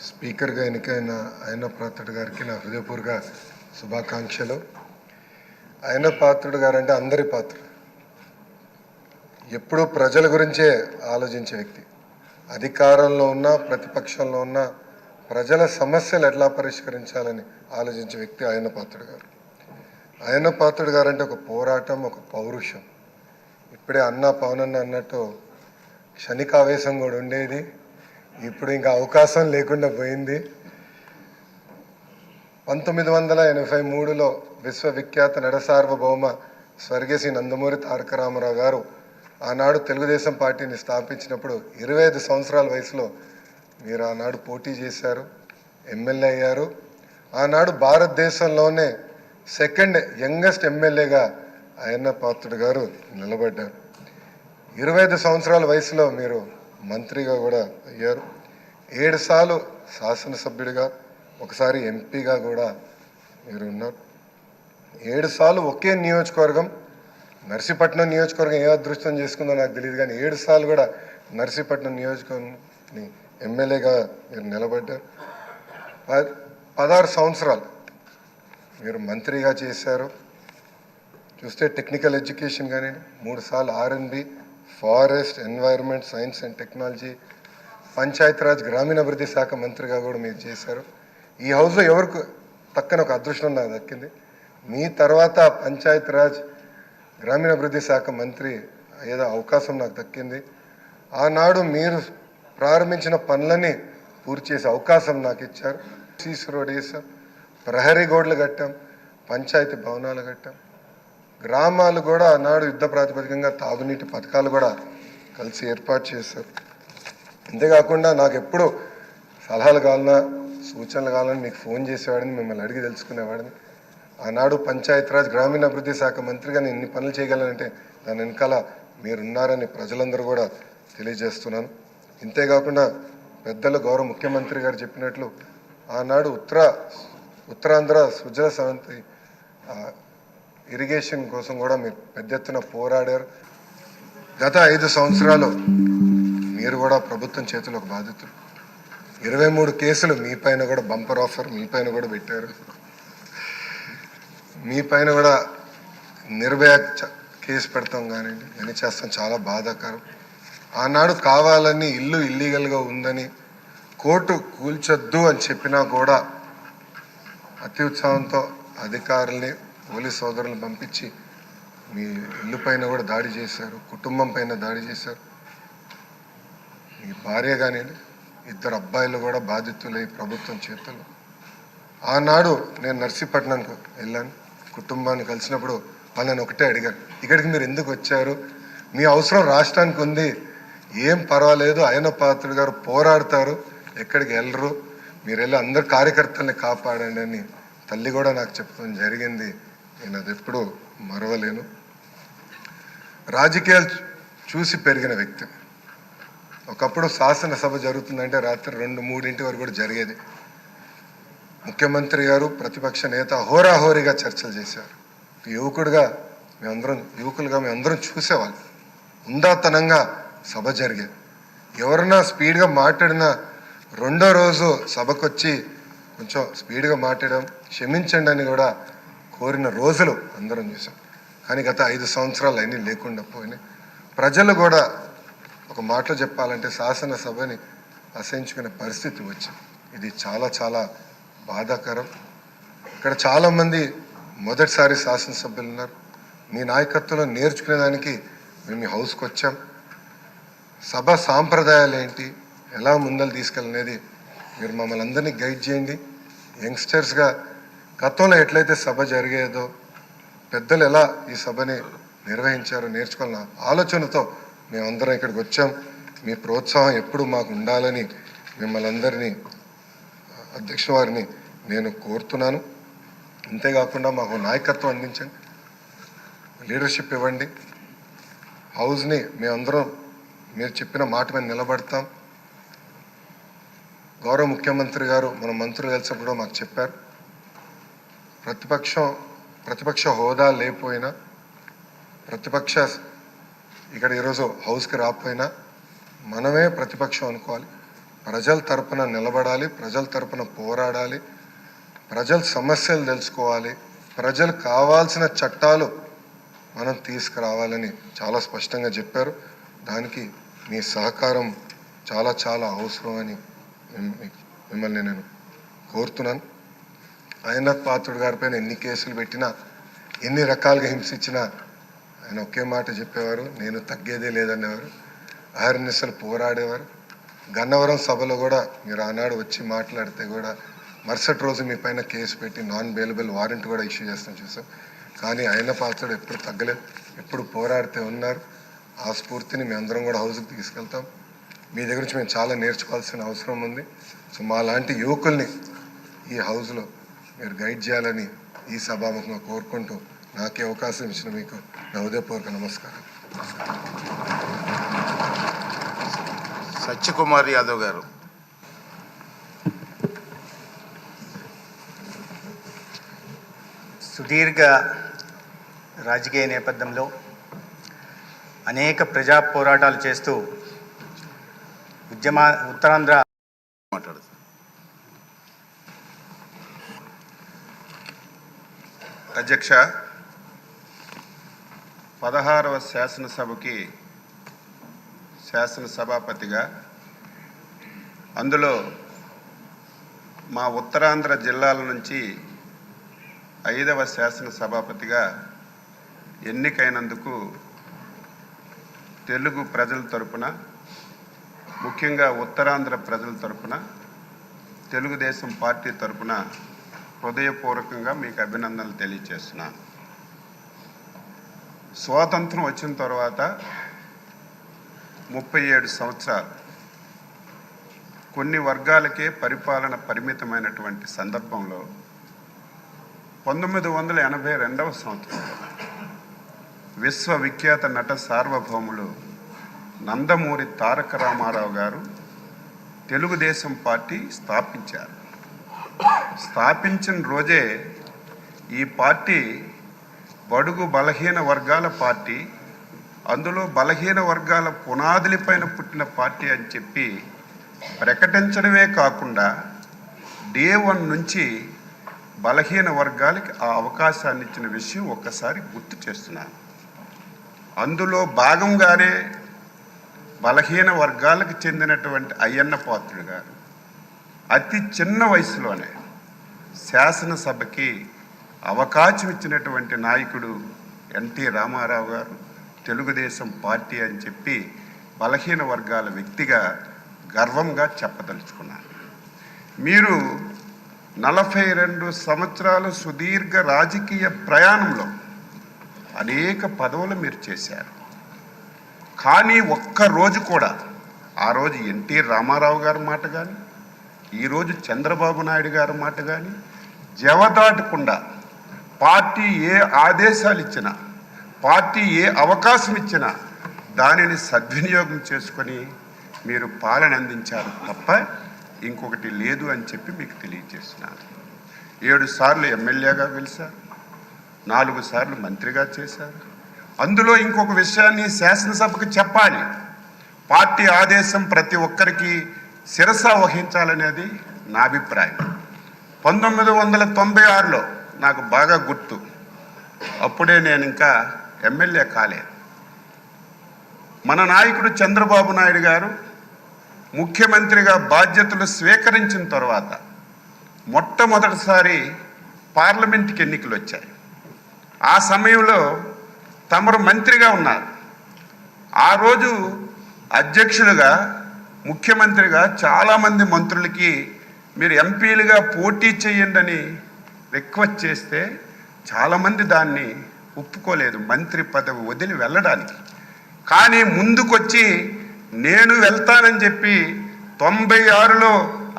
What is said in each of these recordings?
స్పీకర్గా ఎన్నికైన అయ్యన్న పాత్రుడు గారికి నా హృదయపూర్వక శుభాకాంక్షలు. అయ్యన్న పాత్రుడు గారు అంటే అందరి పాత్రుడు, ఎప్పుడూ ప్రజల గురించే ఆలోచించే వ్యక్తి. అధికారంలో ఉన్న ప్రతిపక్షంలో ఉన్న ప్రజల సమస్యలు ఎట్లా పరిష్కరించాలని ఆలోచించే వ్యక్తి అయ్యన్న పాత్రుడు గారు. అయ్యన్న పాత్రుడు గారు అంటే ఒక పోరాటం, ఒక పౌరుషం. ఇప్పుడే పవనన్న అన్నట్టు క్షణికావేశం కూడా ఉండేది, ఇప్పుడు ఇంకా అవకాశం లేకుండా పోయింది. 1983లో విశ్వవిఖ్యాత నడసార్వభౌమ స్వర్గీయ నందమూరి తారక రామారావు గారు ఆనాడు తెలుగుదేశం పార్టీని స్థాపించినప్పుడు 25 సంవత్సరాల వయసులో మీరు ఆనాడు పోటీ చేశారు, ఎమ్మెల్యే అయ్యారు. ఆనాడు భారతదేశంలోనే సెకండ్ యంగెస్ట్ ఎమ్మెల్యేగా అయ్యన్న పాత్రుడు గారు నిలబడ్డారు. 25 సంవత్సరాల వయసులో మీరు మంత్రిగా కూడా అయ్యారు. 7 సార్లు శాసనసభ్యుడిగా, ఒకసారి ఎంపీగా కూడా మీరు ఉన్నారు. 7 సార్లు ఒకే నియోజకవర్గం, నర్సీపట్నం నియోజకవర్గం ఏ అదృష్టం చేసుకుందో నాకు తెలియదు, కానీ 7 సార్లు కూడా నర్సీపట్నం నియోజకవర్గం ఎమ్మెల్యేగా మీరు నిలబడ్డారు. 16 సంవత్సరాలు మీరు మంత్రిగా చేశారు. చూస్తే టెక్నికల్ ఎడ్యుకేషన్ కానీ 3 సార్లు R&B, forest, environment, science and technology, Panchayati Raj గ్రామీణాభివృద్ధి శాఖ మంత్రిగా కూడా మీరు చేశారు. ఈ హౌస్లో ఎవరికి తక్కన ఒక అదృష్టం నాకు దక్కింది. మీ తర్వాత పంచాయతీరాజ్ గ్రామీణాభివృద్ధి శాఖ మంత్రి ఏదో అవకాశం నాకు దక్కింది. ఆనాడు మీరు ప్రారంభించిన పనులని పూర్తి చేసే అవకాశం నాకు ఇచ్చారు. సీసీ రోడ్ వేసాం, ప్రహరీ గోడలు కట్టాం, పంచాయతీ భవనాలు కట్టాం, గ్రామాలు కూడా ఆనాడు యుద్ధ ప్రాతిపదికంగా తాగునీటి పథకాలు కూడా కలిసి ఏర్పాటు చేశారు. అంతేకాకుండా నాకు ఎప్పుడు సలహాలు కావాలన్నా, సూచనలు కావాలని మీకు ఫోన్ చేసేవాడిని, మిమ్మల్ని అడిగి తెలుసుకునేవాడిని. ఆనాడు పంచాయతీరాజ్ గ్రామీణాభివృద్ధి శాఖ మంత్రిగా నేను ఇన్ని పనులు చేయగలనంటే దాని వెనకాల మీరున్నారని ప్రజలందరూ కూడా తెలియజేస్తున్నాను. ఇంతేకాకుండా పెద్దలు గౌరవ ముఖ్యమంత్రి గారు చెప్పినట్లు ఆనాడు ఉత్తరాంధ్ర సృజల సవంతి ఇరిగేషన్ కోసం కూడా మీరు పెద్ద ఎత్తున పోరాడారు. గత 5 సంవత్సరాలు మీరు కూడా ప్రభుత్వం చేతిలో ఒక బాధితులు. 23 కేసులు మీ పైన కూడా, బంపర్ ఆఫర్ మీ పైన కూడా పెట్టారు. మీ పైన కూడా నిర్భయ కేసు పెడతాం కానివ్వండి, అని చేస్తాం, చాలా బాధాకరం. ఆనాడు కావాలని ఇల్లు ఇల్లీగల్గా ఉందని కోర్టు కూల్చొద్దు అని చెప్పినా కూడా అతి ఉత్సాహంతో అధికారుల్ని, పోలీస్ సోదరులను పంపించి మీ ఇల్లు పైన కూడా దాడి చేశారు, కుటుంబం పైన దాడి చేశారు. మీ భార్య కానీ 2 అబ్బాయిలు కూడా బాధితులై ప్రభుత్వం చేతులు. ఆనాడు నేను నర్సీపట్నంకు వెళ్ళాను, కుటుంబాన్ని కలిసినప్పుడు వాళ్ళని ఒకటే అడిగాను, ఇక్కడికి మీరు ఎందుకు వచ్చారు? మీ అవసరం రాష్ట్రానికి ఉంది, ఏం పర్వాలేదు, అయ్యన్న పాత్రుడు గారు పోరాడతారు, ఎక్కడికి వెళ్ళరు, మీరు వెళ్ళి అందరు కార్యకర్తల్ని కాపాడండి అని తల్లి కూడా నాకు చెప్పడం జరిగింది. నేను అది ఎప్పుడూ మరవలేను. రాజకీయాలు చూసి పెరిగిన వ్యక్తి. ఒకప్పుడు శాసనసభ జరుగుతుందంటే రాత్రి 2-3 వరకు కూడా జరిగేది. ముఖ్యమంత్రి గారు, ప్రతిపక్ష నేత హోరాహోరీగా చర్చలు చేశారు. యువకులుగా మేమందరం చూసేవాళ్ళం. ఉందాతనంగా సభ జరిగేది. ఎవరన్నా స్పీడ్గా మాట్లాడినా 2వ రోజు సభకొచ్చి కొంచెం స్పీడ్గా మాట్లాడడం, క్షమించండి అని కూడా కోరిన రోజులు అందరం చూసాం. కానీ గత 5 సంవత్సరాలు అన్నీ లేకుండా పోయినాయి. ప్రజలు కూడా ఒక మాటలో చెప్పాలంటే శాసనసభని అసహించుకునే పరిస్థితి వచ్చింది. ఇది చాలా చాలా బాధాకరం. ఇక్కడ చాలామంది మొదటిసారి శాసనసభ్యులు ఉన్నారు. మీ నాయకత్వంలో నేర్చుకునేదానికి మేము ఈ హౌస్కి వచ్చాం. సభ సాంప్రదాయాలు ఏంటి, ఎలా ముందలు తీసుకెళ్ళనేది మీరు మమ్మల్ని అందరినీ గైడ్ చేయండి. యంగ్స్టర్స్గా గతంలో ఎట్లయితే సభ జరిగేదో, పెద్దలు ఎలా ఈ సభని నిర్వహించారో నేర్చుకోవాలన్న ఆలోచనతో మేమందరం ఇక్కడికి వచ్చాం. మీ ప్రోత్సాహం ఎప్పుడు మాకు ఉండాలని మిమ్మల్ని అందరినీ, అధ్యక్ష వారిని నేను కోరుతున్నాను. అంతేకాకుండా మాకు నాయకత్వం అందించండి, లీడర్షిప్ ఇవ్వండి. హౌస్ని మేమందరం మీరు చెప్పిన మాట మీద నిలబడతాం. గౌరవ ముఖ్యమంత్రి గారు మన మంత్రులు కలిసినప్పుడు మాకు చెప్పారు, ప్రతిపక్ష హోదా లేకపోయినా, ప్రతిపక్ష ఇక్కడ ఈరోజు హౌస్కి రాకపోయినా మనమే ప్రతిపక్షం అనుకోవాలి. ప్రజల తరపున నిలబడాలి, ప్రజల తరపున పోరాడాలి, ప్రజల సమస్యలు తెలుసుకోవాలి, ప్రజలకు కావాల్సిన చట్టాలు మనం తీసుకురావాలని చాలా స్పష్టంగా చెప్పారు. దానికి మీ సహకారం చాలా చాలా అవసరం అని మిమ్మల్ని నేను కోరుతున్నాను. అయ్యన్నథ్ పాత్రుడు గారిపైన ఎన్ని కేసులు పెట్టినా, ఎన్ని రకాలుగా హింసించినా ఆయన ఒకే మాట చెప్పేవారు, నేను తగ్గేదే లేదనేవారు. అహర్నిశలు పోరాడేవారు. గన్నవరం సభలో కూడా మీరు ఆనాడు వచ్చి మాట్లాడితే కూడా మరుసటి రోజు మీ పైన కేసు పెట్టి నాన్ బెయిలబుల్ వారెంట్ కూడా ఇష్యూ చేస్తాం చూసాం. కానీ అయ్యన్న పాత్రుడు ఎప్పుడు తగ్గలేదు, ఎప్పుడు పోరాడితే ఉన్నారు. ఆ స్ఫూర్తిని మీ అందరం కూడా హౌస్కి తీసుకెళ్తాం. మీ దగ్గర నుంచి మేము చాలా నేర్చుకోవాల్సిన అవసరం ఉంది. సో మా లాంటి యువకుల్ని ఈ హౌస్లో మీరు గైడ్ చేయాలని ఈ సభాముఖంగా కోరుకుంటూ నాకే అవకాశం ఇచ్చిన మీకు నా హృదయపూర్వక నమస్కారం. సత్యకుమార్ యాదవ్ గారు. సుదీర్ఘ రాజకీయ నేపథ్యంలో అనేక ప్రజా పోరాటాలు చేస్తూ ఉత్తరాంధ్ర మాట్లాడుతారు. అధ్యక్ష, 16వ శాసనసభకి శాసనసభాపతిగా, అందులో మా ఉత్తరాంధ్ర జిల్లాల నుంచి 5వ శాసనసభాపతిగా ఎన్నికైనందుకు తెలుగు ప్రజల తరపున, ముఖ్యంగా ఉత్తరాంధ్ర ప్రజల తరపున, తెలుగుదేశం పార్టీ తరపున హృదయపూర్వకంగా మీకు అభినందనలు తెలియజేస్తున్నాను. స్వాతంత్రం వచ్చిన తర్వాత 37 సంవత్సరాలు కొన్ని వర్గాలకే పరిపాలన పరిమితమైనటువంటి సందర్భంలో 1982వ సంవత్సరంలో విశ్వవిఖ్యాత నట సార్వభౌములు నందమూరి తారక రామారావు గారు తెలుగుదేశం పార్టీ స్థాపించారు. స్థాపించిన రోజే ఈ పార్టీ బడుగు బలహీన వర్గాల పార్టీ, అందులో బలహీన వర్గాల పునాదులపైన పుట్టిన పార్టీ అని చెప్పి ప్రకటించడమే కాకుండా డే 1 నుంచి బలహీన వర్గాలకి ఆ అవకాశాన్ని ఇచ్చిన విషయం ఒక్కసారి గుర్తు చేస్తున్నాను. అందులో భాగంగానే బలహీన వర్గాలకు చెందినటువంటి అయ్యన్న పాత్రుడు గారు అతి చిన్న వయసులోనే శాసనసభకి అవకాశం ఇచ్చినటువంటి నాయకుడు ఎన్టీ రామారావు గారు తెలుగుదేశం పార్టీ అని చెప్పి బలహీన వర్గాల వ్యక్తిగా గర్వంగా చెప్పదలుచుకున్నాను. మీరు 42 సంవత్సరాల సుదీర్ఘ రాజకీయ ప్రయాణంలో అనేక పదవులు మీరు చేశారు. కానీ ఒక్కరోజు కూడా ఆ రోజు ఎన్టీ రామారావు గారి మాట కానీ, ఈరోజు చంద్రబాబు నాయుడు గారి మాట కానీ జవదాటకుండా పార్టీ ఏ ఆదేశాలు ఇచ్చినా, పార్టీ ఏ అవకాశం ఇచ్చినా దానిని సద్వినియోగం చేసుకొని మీరు పాలన అందించారు తప్ప ఇంకొకటి లేదు అని చెప్పి మీకు తెలియజేస్తున్నాను. 7 సార్లు ఎమ్మెల్యేగా గెలిచారు, 4 సార్లు మంత్రిగా చేశారు. అందులో ఇంకొక విషయాన్ని శాసనసభకు చెప్పాలి. పార్టీ ఆదేశం ప్రతి ఒక్కరికి శిరస వహించాలనేది నా అభిప్రాయం. 1996లో నాకు బాగా గుర్తు, అప్పుడే నేను ఇంకా ఎమ్మెల్యే కాలేదు. మన నాయకుడు చంద్రబాబు నాయుడు గారు ముఖ్యమంత్రిగా బాధ్యతలు స్వీకరించిన తర్వాత మొట్టమొదటిసారి పార్లమెంట్కి ఎన్నికలు వచ్చాయి. ఆ సమయంలో తమరు మంత్రిగా ఉన్నారు. ఆ రోజు అధ్యక్షులుగా, ముఖ్యమంత్రిగా చాలామంది మంత్రులకి మీరు ఎంపీలుగా పోటీ చేయండి అని రిక్వెస్ట్ చేస్తే చాలామంది దాన్ని ఒప్పుకోలేదు, మంత్రి పదవి వదిలి వెళ్ళడానికి. కానీ ముందుకొచ్చి నేను వెళ్తానని చెప్పి 96లో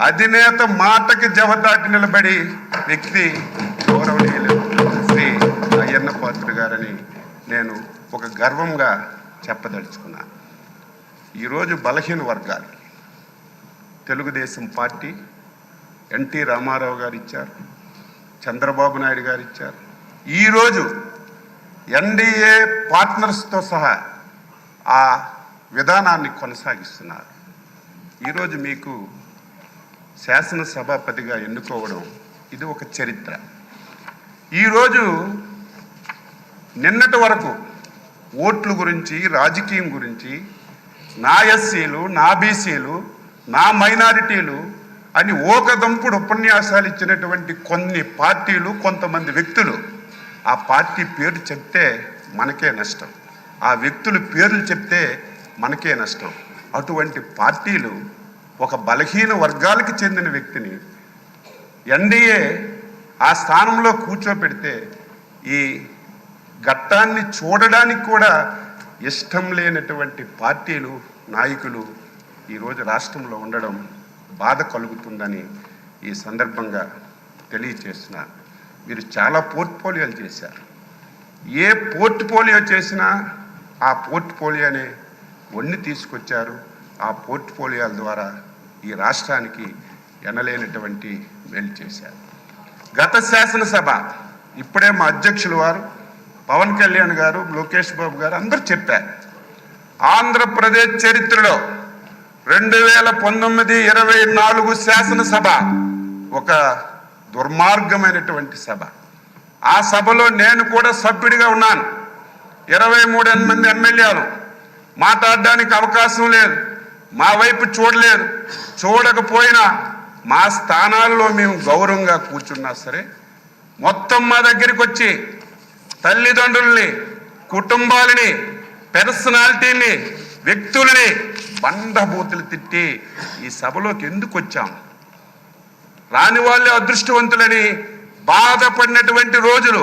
అధినేత మాటకి జవదాటి నిలబడి వ్యక్తి గౌరవనీయులు శ్రీ అయ్యన్న పాత్రుడు గారని నేను ఒక గర్వంగా చెప్పదలుచుకున్నాను. ఈరోజు బలహీన వర్గాలకి తెలుగుదేశం పార్టీ ఎన్టీ రామారావు గారు ఇచ్చారు, చంద్రబాబు నాయుడు గారు ఇచ్చారు. ఈరోజు ఎన్డీఏ పార్ట్నర్స్తో సహా ఆ విధానాన్ని కొనసాగిస్తున్నారు. ఈరోజు మీకు శాసనసభాపతిగా ఎన్నుకోవడం ఇది ఒక చరిత్ర. ఈరోజు నిన్నటి వరకు ఓట్ల గురించి, రాజకీయం గురించి, నా ఎస్సీలు, నా బీసీలు, నా మైనారిటీలు అని ఓకదంపుడు ఉపన్యాసాలు ఇచ్చినటువంటి కొన్ని పార్టీలు, కొంతమంది వ్యక్తులు, ఆ పార్టీ పేరు చెప్తే మనకే నష్టం, ఆ వ్యక్తుల పేర్లు చెప్తే మనకే నష్టం. అటువంటి పార్టీలు ఒక బలహీన వర్గాలకు చెందిన వ్యక్తిని ఎన్డీఏ ఆ స్థానంలో కూర్చోబెడితే ఈ ఘట్టాన్ని చూడడానికి కూడా ఇష్టం లేనటువంటి పార్టీలు, నాయకులు ఈరోజు రాష్ట్రంలో ఉండడం బాధ కలుగుతుందని ఈ సందర్భంగా తెలియచేస్తున్నారు. మీరు చాలా పోర్ట్ఫోలియోలు చేశారు. ఏ పోర్ట్ఫోలియో చేసినా ఆ పోర్ట్ఫోలియోని వన్ని తీసుకొచ్చారు. ఆ పోర్ట్ఫోలియోల ద్వారా ఈ రాష్ట్రానికి ఎనలేనటువంటి మేలు చేశారు. గత శాసనసభ ఇప్పుడే మా అధ్యక్షులు వారు పవన్ కళ్యాణ్ గారు, లోకేష్ బాబు గారు అందరూ చెప్పారు. ఆంధ్రప్రదేశ్ చరిత్రలో 2019-24 శాసనసభ ఒక దుర్మార్గమైనటువంటి సభ. ఆ సభలో నేను కూడా సభ్యుడిగా ఉన్నాను. 23 మంది ఎమ్మెల్యేలు మాట్లాడడానికి అవకాశం లేదు, మా వైపు చూడలేదు. చూడకపోయినా మా స్థానాల్లో మేము గౌరవంగా కూర్చున్నా సరే మొత్తం మా దగ్గరికి వచ్చి తల్లిదండ్రుల్ని, కుటుంబాలని, పర్సనాలిటీని, వ్యక్తులని బండబూతులు తిట్టి ఈ సభలోకి ఎందుకు వచ్చాం, రాని వాళ్ళే అదృష్టవంతులని బాధపడినటువంటి రోజులు